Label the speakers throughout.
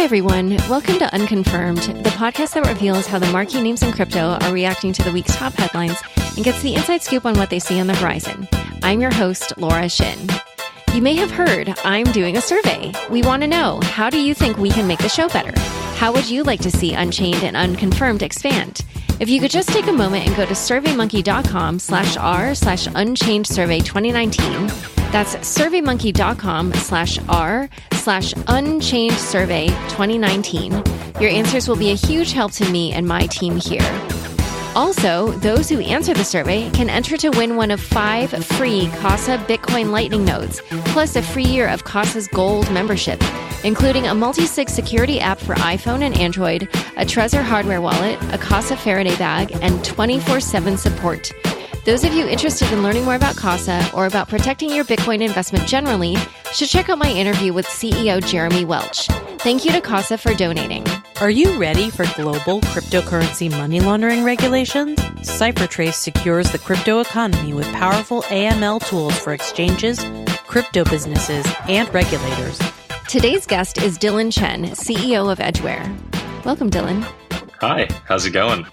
Speaker 1: everyone. Welcome to Unconfirmed, the podcast that reveals how the marquee names in crypto are reacting to the week's top headlines and gets the inside scoop on what they see on the horizon. I'm your host, Laura Shin. You may have heard I'm doing a survey. We want to know, how do you think we can make the show better? How would you like to see Unchained and Unconfirmed expand? If you could just take a moment and go to surveymonkey.com/r/Unchained Survey 2019, that's surveymonkey.com/r/Unchained Survey 2019. Your answers will be a huge help to me and my team here. Also, those who answer the survey can enter to win one of 5 free Casa Bitcoin Lightning nodes, plus a free year of Casa's Gold membership, including a multi-sig security app for iPhone and Android, a Trezor hardware wallet, a Casa Faraday bag, and 24/7 support. Those of you interested in learning more about Casa or about protecting your Bitcoin investment generally should check out my interview with CEO Jeremy Welch. Thank you to Casa for donating.
Speaker 2: Are you ready for global cryptocurrency money laundering regulations? CipherTrace secures the crypto economy with powerful AML tools for exchanges, crypto businesses, and regulators.
Speaker 1: Today's guest is Dillon Chen, CEO of Edgeware. Welcome, Dillon.
Speaker 3: Hi, how's it going?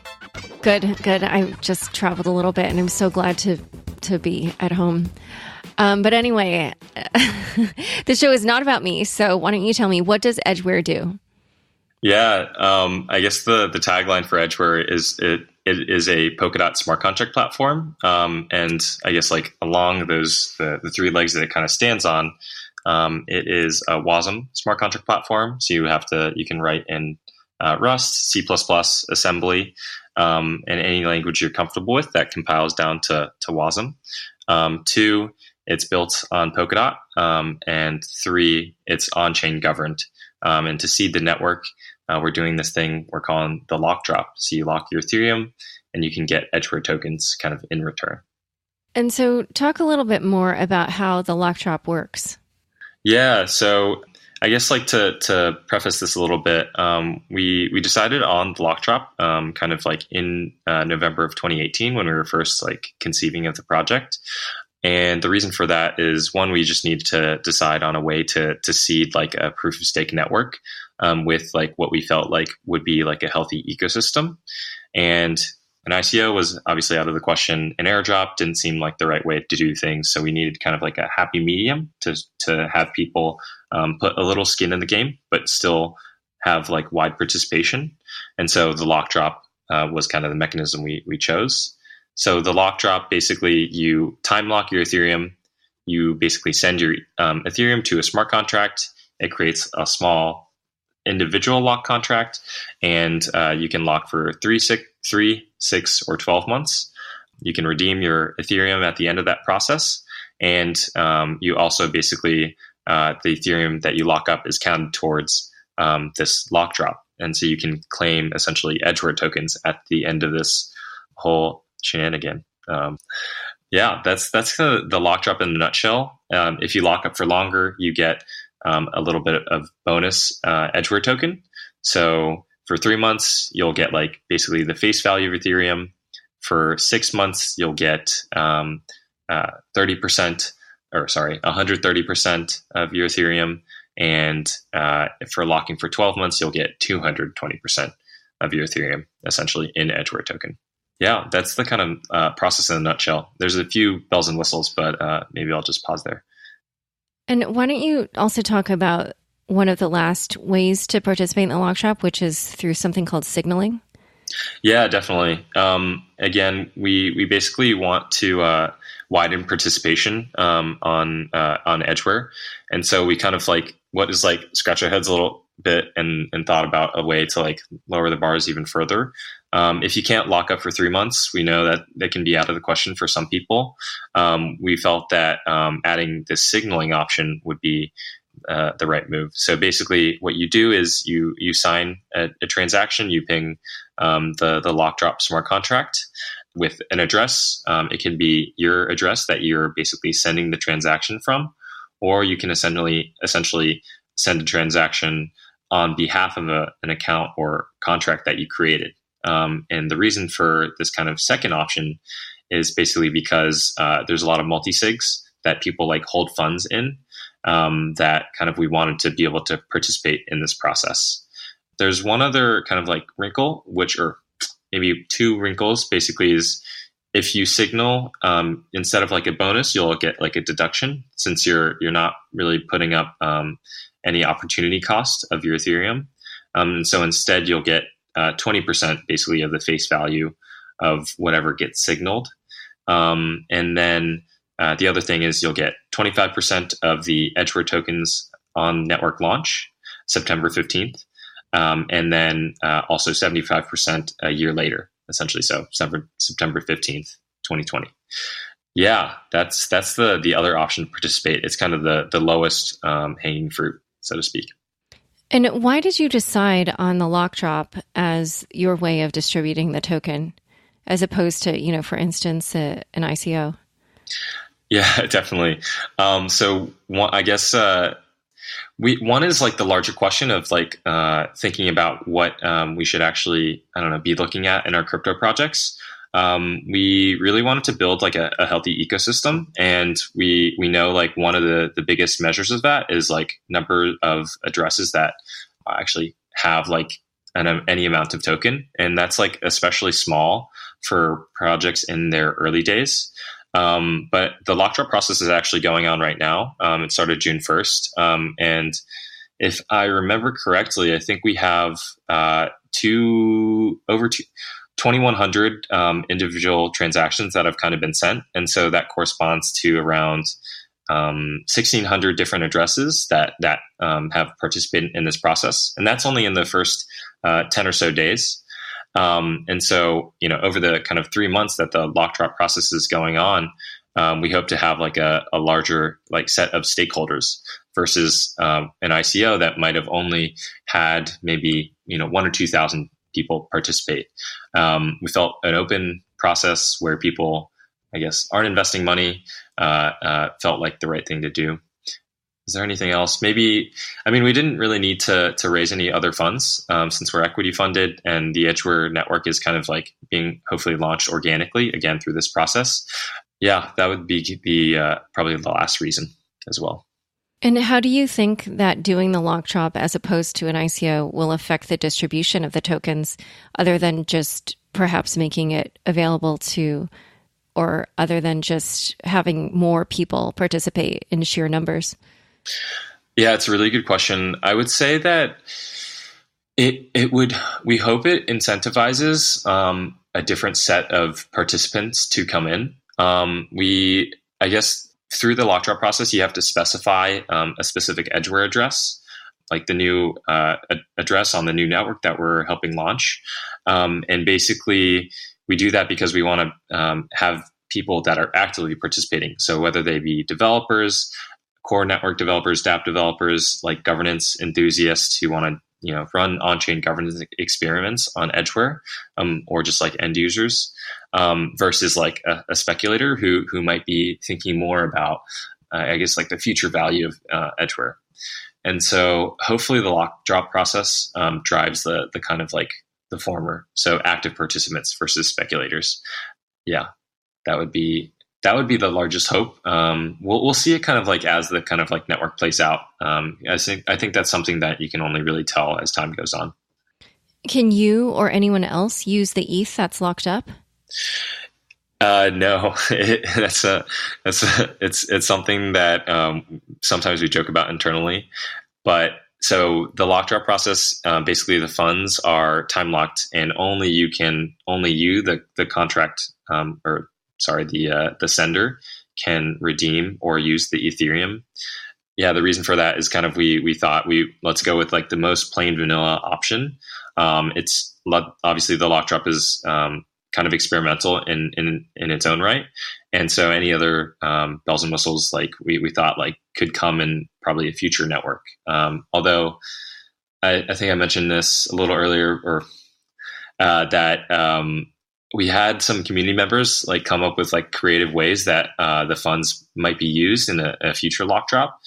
Speaker 1: Good. I just traveled a little bit, and I'm so glad to be at home. But anyway, the show is not about me, so why don't you tell me, what does Edgeware do?
Speaker 3: Yeah, I guess the tagline for Edgeware is it is a Polkadot smart contract platform, and I guess like along those the 3 legs that it kind of stands on, it is a WASM smart contract platform. So you can write in Rust, C++, assembly, and any language you're comfortable with that compiles down to WASM. 2, it's built on Polkadot, and 3, it's on-chain governed. And to seed the network, we're doing this thing we're calling the Lockdrop. So you lock your Ethereum, and you can get Edgeware tokens kind of in return.
Speaker 1: And so talk a little bit more about how the Lockdrop works.
Speaker 3: Yeah, so I guess like to preface this a little bit, we decided on the Lockdrop kind of like in November of 2018 when we were first like conceiving of the project. And the reason for that is, one, we just needed to decide on a way to seed like a proof of stake network with like what we felt like would be like a healthy ecosystem. And an ICO was obviously out of the question. An airdrop didn't seem like the right way to do things. So we needed kind of like a happy medium to have people put a little skin in the game, but still have like wide participation. And so the Lockdrop was kind of the mechanism we chose. So the Lockdrop, basically you time lock your Ethereum. You basically send your Ethereum to a smart contract. It creates a small individual lock contract, and you can lock for 3, 6, or 12 months. You can redeem your Ethereum at the end of that process. And you also basically, the Ethereum that you lock up is counted towards this Lockdrop. And so you can claim essentially Edgeware tokens at the end of this whole shenanigan. That's kind of the Lockdrop in a nutshell. If you lock up for longer, you get a little bit of bonus Edgeware token. So for 3 months, you'll get like basically the face value of Ethereum. For 6 months, you'll get 130% of your Ethereum. And for locking for 12 months, you'll get 220% of your Ethereum, essentially in Edgeware token. Yeah, that's the kind of process in a nutshell. There's a few bells and whistles, but maybe I'll just pause there.
Speaker 1: And why don't you also talk about one of the last ways to participate in the Lockdrop, which is through something called signaling?
Speaker 3: Yeah, definitely. Again, we basically want to widen participation on Edgeware, and so we kind of like scratch our heads a little bit and thought about a way to like lower the bars even further. If you can't lock up for 3 months, we know that can be out of the question for some people. We felt that adding this signaling option would be the right move. So basically what you do is you sign a transaction, you ping the Lockdrop smart contract with an address. It can be your address that you're basically sending the transaction from, or you can essentially send a transaction on behalf of an account or contract that you created. And the reason for this kind of second option is basically because there's a lot of multi-sigs that people like hold funds in, that kind of we wanted to be able to participate in this process. There's one other kind of like wrinkle, or maybe two wrinkles, basically, is if you signal instead of like a bonus, you'll get like a deduction, since you're not really putting up any opportunity cost of your Ethereum. And so instead, you'll get 20% basically of the face value of whatever gets signaled. And then the other thing is you'll get 25% of the Edgeware tokens on network launch, September 15th. And then also 75% a year later, essentially. So September 15th, 2020. Yeah, that's the other option to participate. It's kind of the lowest hanging fruit, so to speak.
Speaker 1: And why did you decide on the Lockdrop as your way of distributing the token, as opposed to, for instance, an ICO?
Speaker 3: Yeah, definitely. So I guess one is like the larger question of like thinking about what we should actually, be looking at in our crypto projects. We really wanted to build like a healthy ecosystem, and we know like one of the biggest measures of that is like number of addresses that actually have like any amount of token, and that's like especially small for projects in their early days. But the Lockdrop process is actually going on right now. It started June 1st, and if I remember correctly, I think we have over 2,100 individual transactions that have kind of been sent. And so that corresponds to around 1,600 different addresses that have participated in this process. And that's only in the first 10 or so days. And so, over the kind of 3 months that the Lockdrop process is going on, we hope to have like a larger like set of stakeholders versus an ICO that might have only had maybe, 1,000 or 2,000 people participate. We felt an open process where people, I guess, aren't investing money, felt like the right thing to do. Is there anything else? Maybe, we didn't really need to raise any other funds since we're equity funded, and the Edgeware network is kind of like being hopefully launched organically again through this process. Yeah, that would be probably the last reason as well.
Speaker 1: And how do you think that doing the Lockdrop as opposed to an ICO will affect the distribution of the tokens, other than just perhaps making it available to, or other than just having more people participate in sheer numbers?
Speaker 3: Yeah, it's a really good question. I would say that we hope it incentivizes a different set of participants to come in. I guess through the Lockdrop process, you have to specify a specific Edgeware address, like the new address on the new network that we're helping launch. And basically, we do that because we want to have people that are actively participating. So whether they be developers, core network developers, dApp developers, like governance enthusiasts who want to run on-chain governance experiments on Edgeware, or just like end users, versus like a speculator who might be thinking more about, I guess, like the future value of Edgeware. And so hopefully the Lockdrop process drives the kind of like the former, so active participants versus speculators. Yeah, that would be the largest hope. We'll see it kind of like as the kind of like network plays out. I think that's something that you can only really tell as time goes on.
Speaker 1: Can you or anyone else use the ETH that's locked up?
Speaker 3: No, it's something that sometimes we joke about internally. But so the Lockdrop process, basically the funds are time locked, and only you, the contract, the sender, can redeem or use the Ethereum. Yeah, the reason for that is kind of we thought let's go with like the most plain vanilla option. It's obviously the Lockdrop is kind of experimental in its own right, and so any other bells and whistles like we thought like could come in probably a future network. Although I think I mentioned this a little earlier, or that we had some community members like come up with like creative ways that the funds might be used in a future Lockdrop,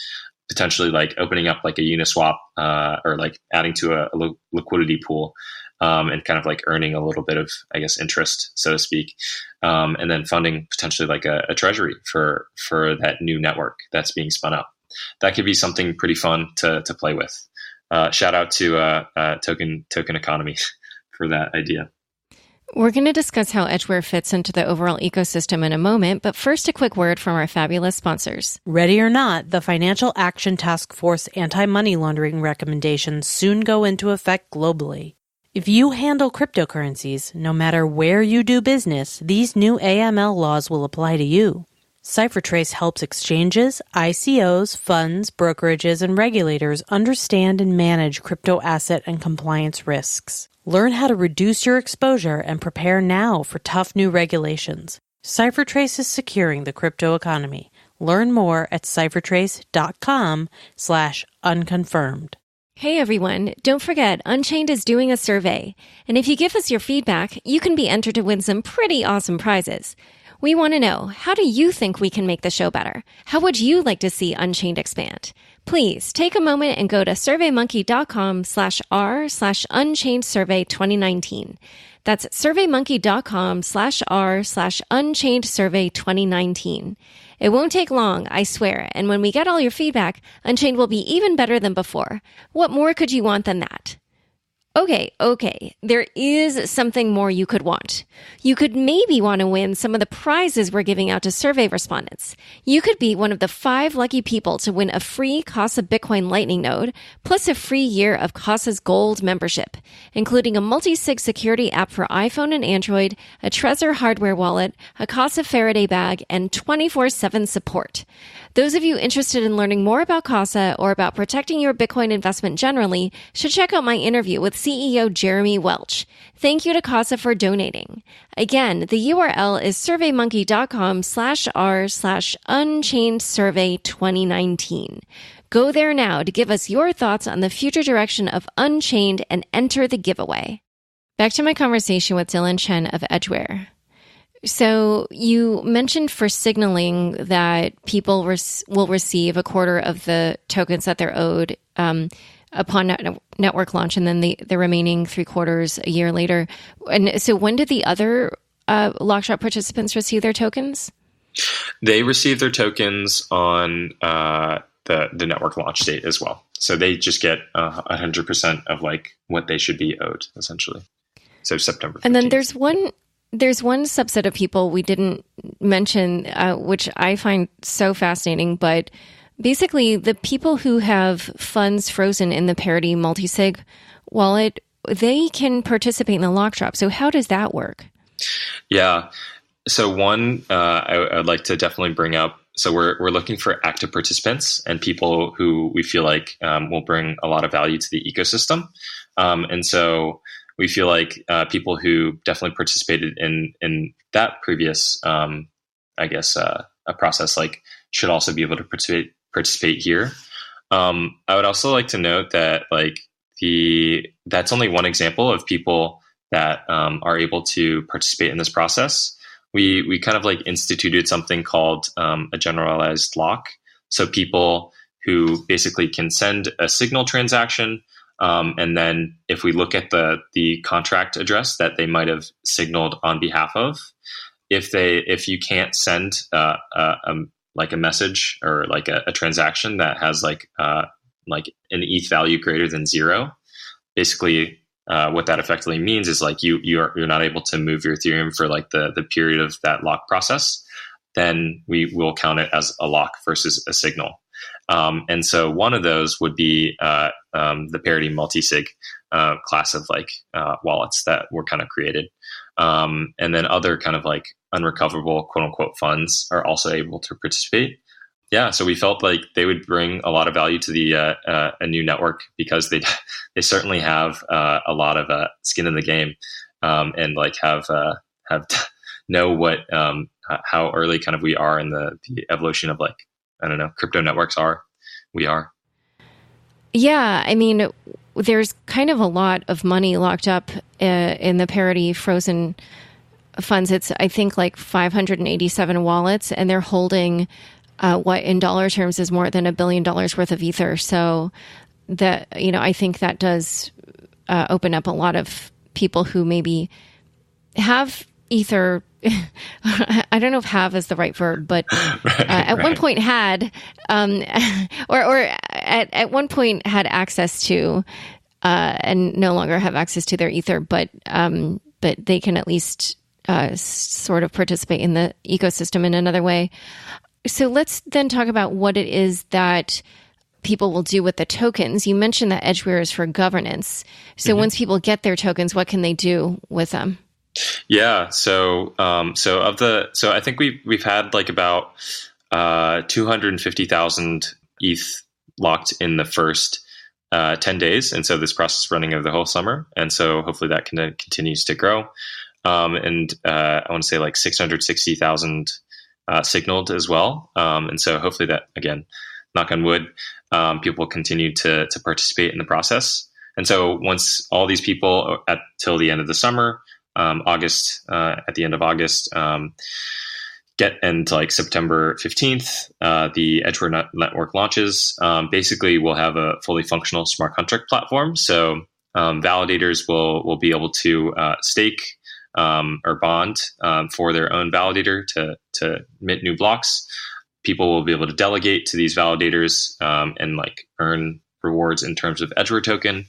Speaker 3: potentially like opening up like a Uniswap or like adding to a liquidity pool, and kind of like earning a little bit of, I guess, interest, so to speak, and then funding potentially like a treasury for that new network that's being spun up. That could be something pretty fun to play with. shout out to token economy for that idea.
Speaker 1: We're going to discuss how Edgeware fits into the overall ecosystem in a moment, but first a quick word from our fabulous sponsors.
Speaker 2: Ready or not, the Financial Action Task Force anti-money laundering recommendations soon go into effect globally. If you handle cryptocurrencies, no matter where you do business, these new AML laws will apply to you. CipherTrace helps exchanges, ICOs, funds, brokerages, and regulators understand and manage crypto asset and compliance risks. Learn how to reduce your exposure and prepare now for tough new regulations. CipherTrace is securing the crypto economy. Learn more at ciphertrace.com/unconfirmed.
Speaker 1: Hey everyone, don't forget Unchained is doing a survey. And if you give us your feedback, you can be entered to win some pretty awesome prizes. We want to know, how do you think we can make the show better? How would you like to see Unchained expand? Please take a moment and go to surveymonkey.com/r/Unchained Survey 2019. That's surveymonkey.com/r/Unchained Survey 2019. It won't take long, I swear, and when we get all your feedback, Unchained will be even better than before. What more could you want than that? Okay. There is something more you could want. You could maybe want to win some of the prizes we're giving out to survey respondents. You could be one of the 5 lucky people to win a free Casa Bitcoin Lightning node, plus a free year of Casa's Gold membership, including a multi-sig security app for iPhone and Android, a Trezor hardware wallet, a Casa Faraday bag, and 24/7 support. Those of you interested in learning more about Casa or about protecting your Bitcoin investment generally should check out my interview with CEO Jeremy Welch. Thank you to Casa for donating. Again, the URL is surveymonkey.com/r/Unchained Survey 2019. Go there now to give us your thoughts on the future direction of Unchained and enter the giveaway. Back to my conversation with Dillon Chen of Edgeware. So you mentioned for signaling that people will receive a quarter of the tokens that they're owed upon network launch, and then the remaining 3/4 a year later. And so when did the other Lockdrop participants receive their tokens?
Speaker 3: They receive their tokens on the network launch date as well. So they just get 100% of like what they should be owed, essentially. So September 15th.
Speaker 1: And then there's one subset of people we didn't mention, which I find so fascinating, but basically the people who have funds frozen in the Parity multi-sig wallet, they can participate in the Lockdrop. So how does that work?
Speaker 3: Yeah. So one, I'd like to definitely bring up, so we're looking for active participants and people who we feel like will bring a lot of value to the ecosystem. And so we feel like people who definitely participated in that previous, a process, like should also be able to participate here. I would also like to note that like that's only one example of people that are able to participate in this process. We kind of like instituted something called a generalized lock. So people who basically can send a signal transaction. And then if we look at the contract address that they might have signaled on behalf of, if you can't send like a message or like a transaction that has like an ETH value greater than 0, basically what that effectively means is like you're not able to move your Ethereum for like the period of that lock process, then we will count it as a lock versus a signal. And so one of those would be the Parity multi-sig class of like wallets that were kind of created. And then other kind of like unrecoverable quote unquote funds are also able to participate. Yeah, so we felt like they would bring a lot of value to the a new network because they certainly have a lot of skin in the game and like have know what how early kind of we are in the evolution of like, I don't know, crypto networks we are.
Speaker 1: Yeah, I mean, there's kind of a lot of money locked up in the Parity frozen funds. It's, I think, like 587 wallets, and they're holding what in dollar terms is more than $1 billion worth of Ether. So that, you know, I think that does open up a lot of people who maybe have Ether. I don't know if "have" is the right verb, but at one point had, or at one point had access to, and no longer have access to their Ether, but they can at least sort of participate in the ecosystem in another way. So let's then talk about what it is that people will do with the tokens. You mentioned that Edgeware is for governance. So once people get their tokens, what can they do with them?
Speaker 3: Yeah. So I think we've had like about 250,000 ETH locked in the first 10 days. And so this process is running over the whole summer. And so hopefully that continues to grow. I want to say like 660,000 signaled as well. And so hopefully that, again, knock on wood, people continue to participate in the process. And so once all these people till the end of the summer, August, at the end of August, and like September 15th, the Edgeware network launches. Basically, we'll have a fully functional smart contract platform. So validators will be able to stake or bond for their own validator to mint new blocks. People will be able to delegate to these validators and like earn rewards in terms of Edgeware token.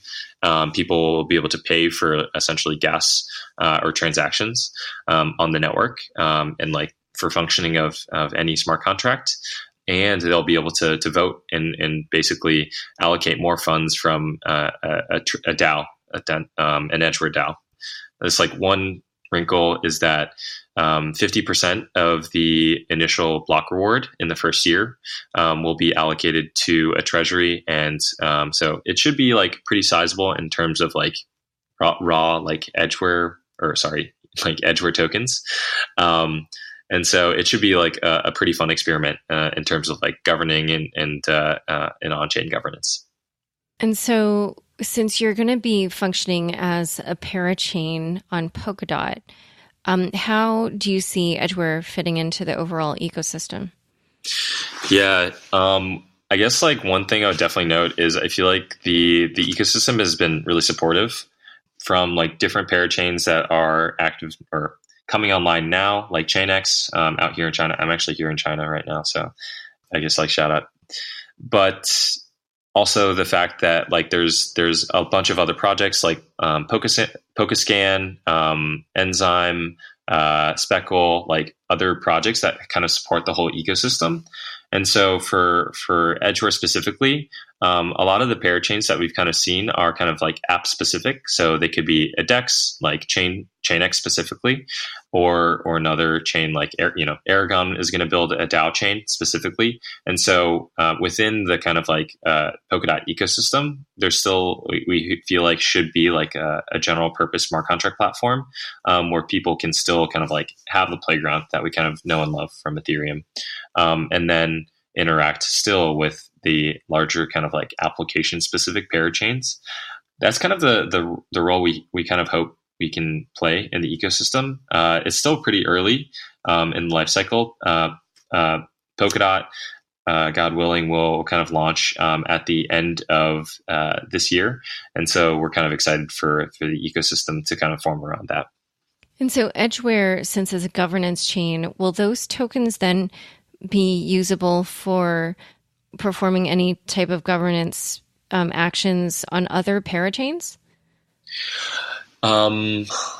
Speaker 3: People will be able to pay for essentially gas or transactions on the network and like for functioning of any smart contract. And they'll be able to vote and basically allocate more funds from a DAO, an Edgeware DAO. There's like one wrinkle is that 50% of the initial block reward in the first year will be allocated to a treasury. And so it should be like pretty sizable in terms of like raw like Edgeware tokens. And so it should be like a pretty fun experiment in terms of like governing and on-chain governance.
Speaker 1: And so since you're going to be functioning as a parachain on Polkadot, how do you see Edgeware fitting into the overall ecosystem?
Speaker 3: Yeah, I guess like one thing I would definitely note is I feel like the ecosystem has been really supportive from like different parachains that are active or coming online now, like ChainX out here in China. I'm actually here in China right now, so I guess like shout out. But also the fact that like there's a bunch of other projects like Polkascan, Enzyme, Speckle, like other projects that kind of support the whole ecosystem. And so for Edgeware specifically, a lot of the parachains that we've kind of seen are kind of like app specific. So they could be a DEX, like ChainX specifically, or another chain like Aragon is going to build a DAO chain specifically. And so within the kind of like Polkadot ecosystem, there's still, we feel like should be like a general purpose smart contract platform where people can still kind of like have the playground that we kind of know and love from Ethereum. And then interact still with the larger kind of like application specific parachains. That's kind of the role we kind of hope we can play in the ecosystem. It's still pretty early in the life cycle. Polkadot, God willing, will kind of launch at the end of this year. And so we're kind of excited for the ecosystem to kind of form around that.
Speaker 1: And so Edgeware, since it's a governance chain, will those tokens then be usable for performing any type of governance actions on other parachains?
Speaker 3: Let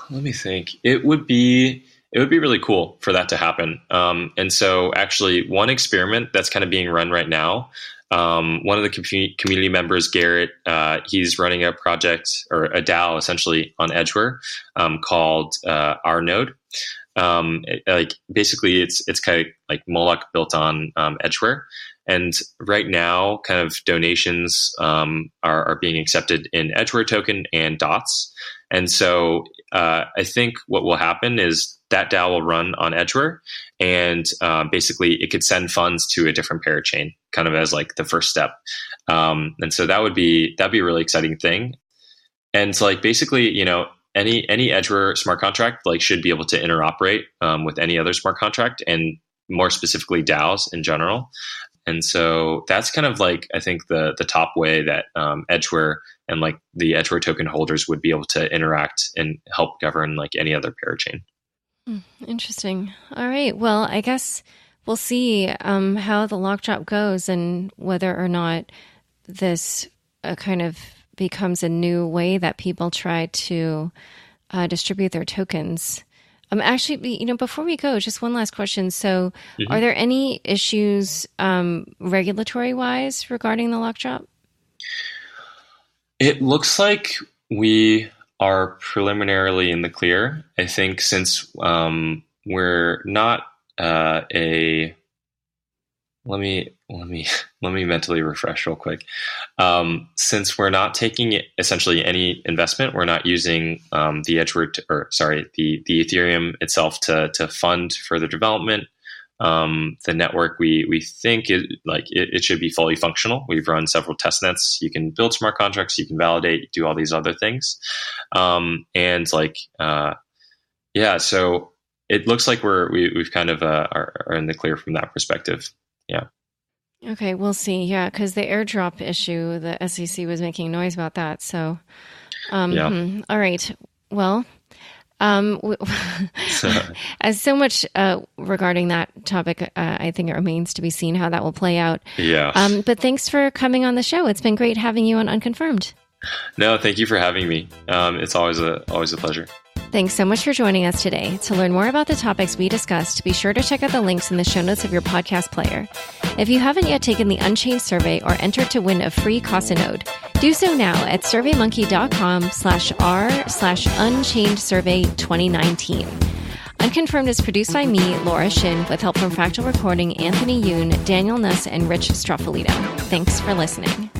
Speaker 3: me think. It would be really cool for that to happen. And so actually one experiment that's kind of being run right now, one of the community members, Garrett, he's running a project or a DAO essentially on Edgeware called our node. Like basically it's kind of like Moloch built on Edgeware. And right now kind of donations are being accepted in Edgeware token and dots. And so I think what will happen is that DAO will run on Edgeware and basically it could send funds to a different parachain kind of as like the first step. And so that'd be a really exciting thing. And so like basically, any Edgeware smart contract like should be able to interoperate with any other smart contract and more specifically DAOs in general. And so that's kind of like, I think the top way that Edgeware and like the Edgeware token holders would be able to interact and help govern like any other parachain.
Speaker 1: Interesting. All right. Well, I guess we'll see how the Lockdrop goes and whether or not this kind of becomes a new way that people try to distribute their tokens. Actually, before we go, just one last question. So are there any issues regulatory-wise regarding the Lockdrop?
Speaker 3: It looks like we are preliminarily in the clear. I think since we're not let me mentally refresh real quick. Since we're not taking essentially any investment, we're not using the Edgeware the Ethereum itself to fund further development. The network we think it should be fully functional. We've run several test nets. You can build smart contracts, you can validate, do all these other things, so it looks like we've kind of are in the clear from that perspective. Yeah.
Speaker 1: Okay, we'll see. Yeah, because the airdrop issue, the SEC was making noise about that. So, All right. Well, as so much regarding that topic, I think it remains to be seen how that will play out.
Speaker 3: Yeah.
Speaker 1: But thanks for coming on the show. It's been great having you on Unconfirmed.
Speaker 3: No, thank you for having me. It's always a pleasure.
Speaker 1: Thanks so much for joining us today. To learn more about the topics we discussed, be sure to check out the links in the show notes of your podcast player. If you haven't yet taken the Unchained survey or entered to win a free Casa node, do so now at surveymonkey.com/r/Unchained survey 2019. Unconfirmed is produced by me, Laura Shin, with help from Fractal Recording, Anthony Yoon, Daniel Nuss, and Rich Stroffolito. Thanks for listening.